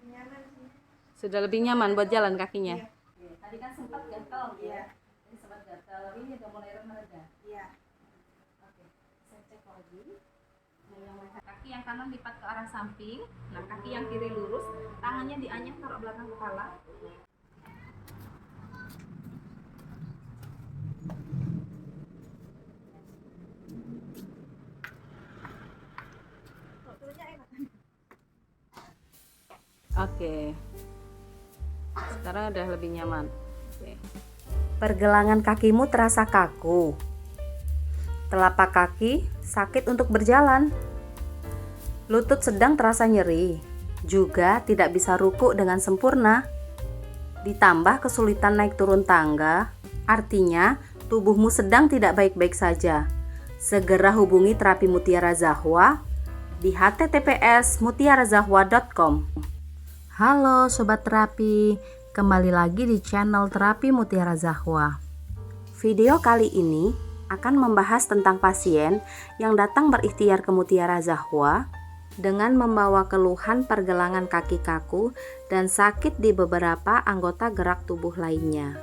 nyaman sih. Sudah lebih nyaman buat jalan kakinya. Iya. Tadi kan sempat gatal, Iya. Ini sempat gatal, ini udah mulai mereda. Iya. Oke, saya cek lagi. Kaki yang kanan lipat ke arah samping, nah kaki yang kiri lurus, tangannya dianyam taruh belakang kepala. Oke. Sekarang udah lebih nyaman. Oke. Pergelangan kakimu terasa kaku. Telapak kaki sakit untuk berjalan. Lutut sedang terasa nyeri. Juga tidak bisa ruku dengan sempurna. Ditambah kesulitan naik turun tangga, artinya tubuhmu sedang tidak baik-baik saja. Segera hubungi Terapi Mutiara Zahwa di https://mutiarazahwa.com. Halo Sobat Terapi, kembali lagi di channel Terapi Mutiara Zahwa. Video kali ini akan membahas tentang pasien yang datang berikhtiar ke Mutiara Zahwa dengan membawa keluhan pergelangan kaki kaku dan sakit di beberapa anggota gerak tubuh lainnya.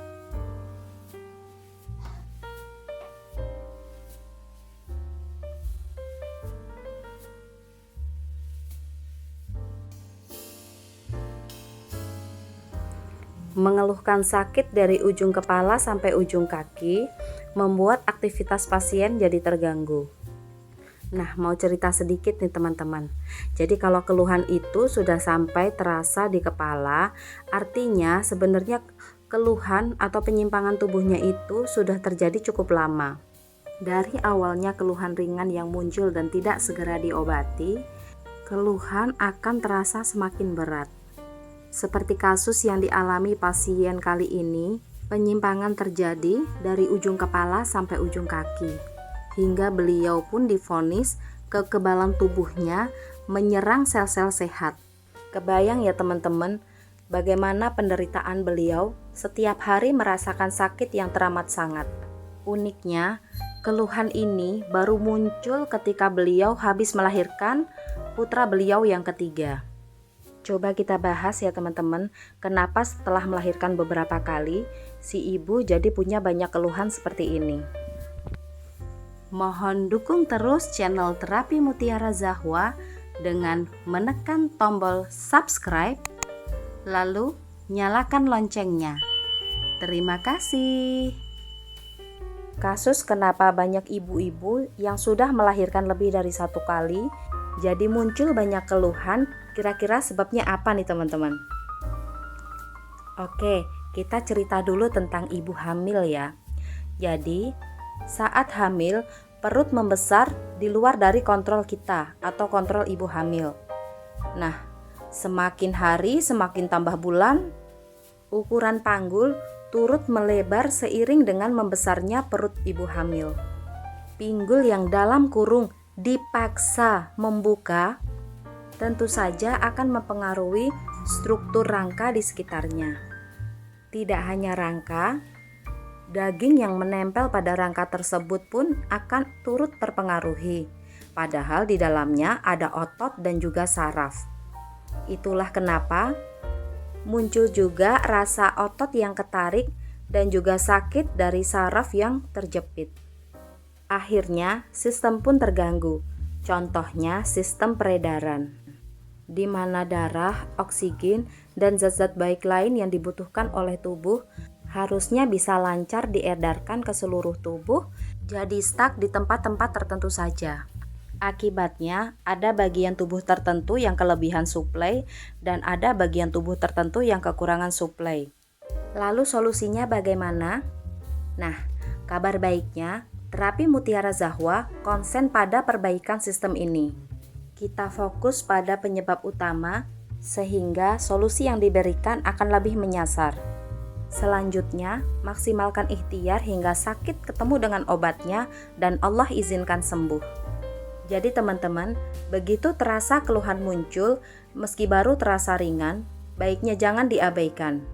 Mengeluhkan sakit dari ujung kepala sampai ujung kaki membuat aktivitas pasien jadi terganggu. Nah, mau cerita sedikit nih teman-teman. Jadi kalau keluhan itu sudah sampai terasa di kepala, artinya sebenarnya keluhan atau penyimpangan tubuhnya itu sudah terjadi cukup lama. Dari awalnya keluhan ringan yang muncul dan tidak segera diobati, keluhan akan terasa semakin berat. Seperti kasus yang dialami pasien kali ini, penyimpangan terjadi dari ujung kepala sampai ujung kaki, hingga beliau pun divonis kekebalan tubuhnya menyerang sel-sel sehat. Kebayang ya teman-teman, bagaimana penderitaan beliau setiap hari merasakan sakit yang teramat sangat. Uniknya, keluhan ini baru muncul ketika beliau habis melahirkan putra beliau yang ketiga. Coba kita bahas ya teman-teman, kenapa setelah melahirkan beberapa kali, si ibu jadi punya banyak keluhan seperti ini. Mohon dukung terus channel Terapi Mutiara Zahwa dengan menekan tombol subscribe, lalu nyalakan loncengnya. Terima kasih. Kasus kenapa banyak ibu-ibu yang sudah melahirkan lebih dari satu kali, jadi muncul banyak keluhan, kira-kira sebabnya apa nih teman-teman? Oke, kita cerita dulu tentang ibu hamil ya. Jadi, saat hamil, perut membesar di luar dari kontrol kita atau kontrol ibu hamil. Nah, semakin hari semakin tambah bulan, ukuran panggul turut melebar seiring dengan membesarnya perut ibu hamil. Pinggul yang dalam kurung dipaksa membuka, tentu saja akan mempengaruhi struktur rangka di sekitarnya. Tidak hanya rangka, daging yang menempel pada rangka tersebut pun akan turut terpengaruhi. Padahal di dalamnya ada otot dan juga saraf. Itulah kenapa muncul juga rasa otot yang ketarik dan juga sakit dari saraf yang terjepit. Akhirnya sistem pun terganggu. Contohnya sistem peredaran, di mana darah, oksigen, dan zat-zat baik lain yang dibutuhkan oleh tubuh harusnya bisa lancar diedarkan ke seluruh tubuh, jadi stuck di tempat-tempat tertentu saja. Akibatnya, ada bagian tubuh tertentu yang kelebihan suplai dan ada bagian tubuh tertentu yang kekurangan suplai. Lalu solusinya bagaimana? Nah, kabar baiknya, Terapi Mutiara Zahwa konsen pada perbaikan sistem ini. Kita fokus pada penyebab utama, sehingga solusi yang diberikan akan lebih menyasar. Selanjutnya, maksimalkan ikhtiar hingga sakit ketemu dengan obatnya dan Allah izinkan sembuh. Jadi teman-teman, begitu terasa keluhan muncul, meski baru terasa ringan, baiknya jangan diabaikan.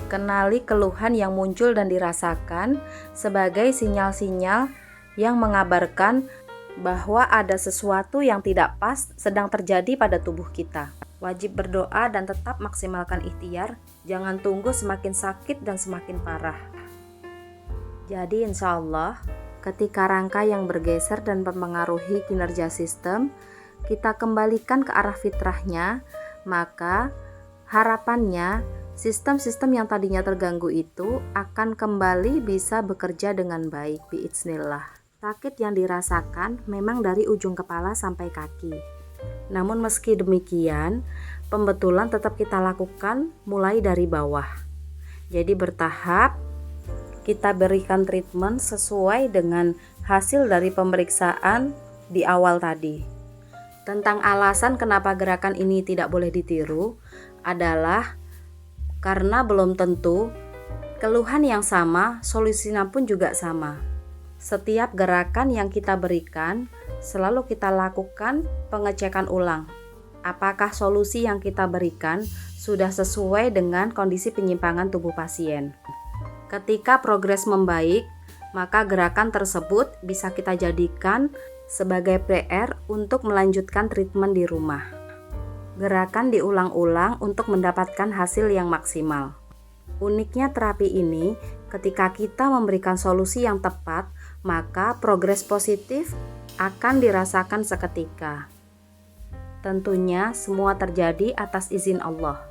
Kenali keluhan yang muncul dan dirasakan sebagai sinyal-sinyal yang mengabarkan bahwa ada sesuatu yang tidak pas sedang terjadi pada tubuh kita. Wajib berdoa dan tetap maksimalkan ikhtiar, jangan tunggu semakin sakit dan semakin parah. Jadi insya Allah, ketika rangka yang bergeser dan mempengaruhi kinerja sistem, kita kembalikan ke arah fitrahnya, maka harapannya sistem-sistem yang tadinya terganggu itu akan kembali bisa bekerja dengan baik biiznillah. Sakit yang dirasakan memang dari ujung kepala sampai kaki. Namun meski demikian, pembetulan tetap kita lakukan mulai dari bawah. Jadi bertahap kita berikan treatment sesuai dengan hasil dari pemeriksaan di awal tadi. Tentang alasan kenapa gerakan ini tidak boleh ditiru adalah karena belum tentu keluhan yang sama, solusinya pun juga sama. Setiap gerakan yang kita berikan selalu kita lakukan pengecekan ulang. Apakah solusi yang kita berikan sudah sesuai dengan kondisi penyimpangan tubuh pasien? Ketika progres membaik, maka gerakan tersebut bisa kita jadikan sebagai PR untuk melanjutkan treatment di rumah. Gerakan diulang-ulang untuk mendapatkan hasil yang maksimal. Uniknya terapi ini, ketika kita memberikan solusi yang tepat, maka progres positif akan dirasakan seketika. Tentunya semua terjadi atas izin Allah.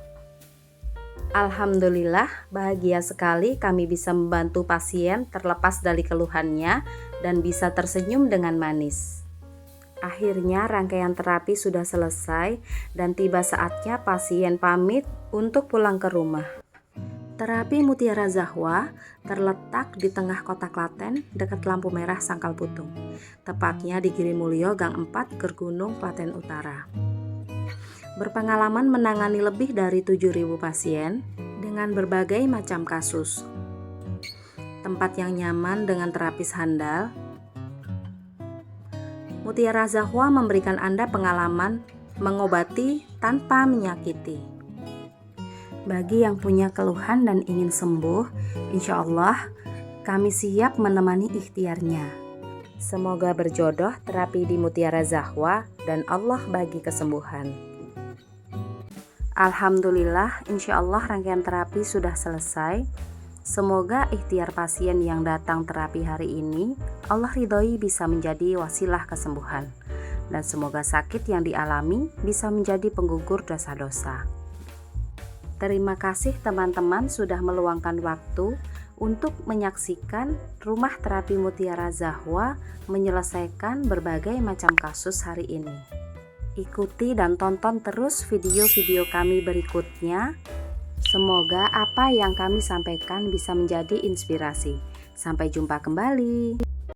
Alhamdulillah, bahagia sekali kami bisa membantu pasien terlepas dari keluhannya dan bisa tersenyum dengan manis. Akhirnya rangkaian terapi sudah selesai dan tiba saatnya pasien pamit untuk pulang ke rumah. Terapi Mutiara Zahwa terletak di tengah kota Klaten dekat lampu merah Sangkal Putung, tepatnya di Girimulyo Gang 4 Gergunung, Klaten Utara. Berpengalaman menangani lebih dari 7.000 pasien dengan berbagai macam kasus. Tempat yang nyaman dengan terapis handal. Mutiara Zahwa memberikan Anda pengalaman mengobati tanpa menyakiti. Bagi yang punya keluhan dan ingin sembuh, insya Allah kami siap menemani ikhtiarnya. Semoga berjodoh terapi di Mutiara Zahwa dan Allah bagi kesembuhan. Alhamdulillah, insya Allah rangkaian terapi sudah selesai. Semoga ikhtiar pasien yang datang terapi hari ini Allah ridhoi bisa menjadi wasilah kesembuhan. Dan semoga sakit yang dialami bisa menjadi penggugur dosa-dosa. Terima kasih teman-teman sudah meluangkan waktu untuk menyaksikan Rumah Terapi Mutiara Zahwa menyelesaikan berbagai macam kasus hari ini. Ikuti dan tonton terus video-video kami berikutnya. Semoga apa yang kami sampaikan bisa menjadi inspirasi. Sampai jumpa kembali.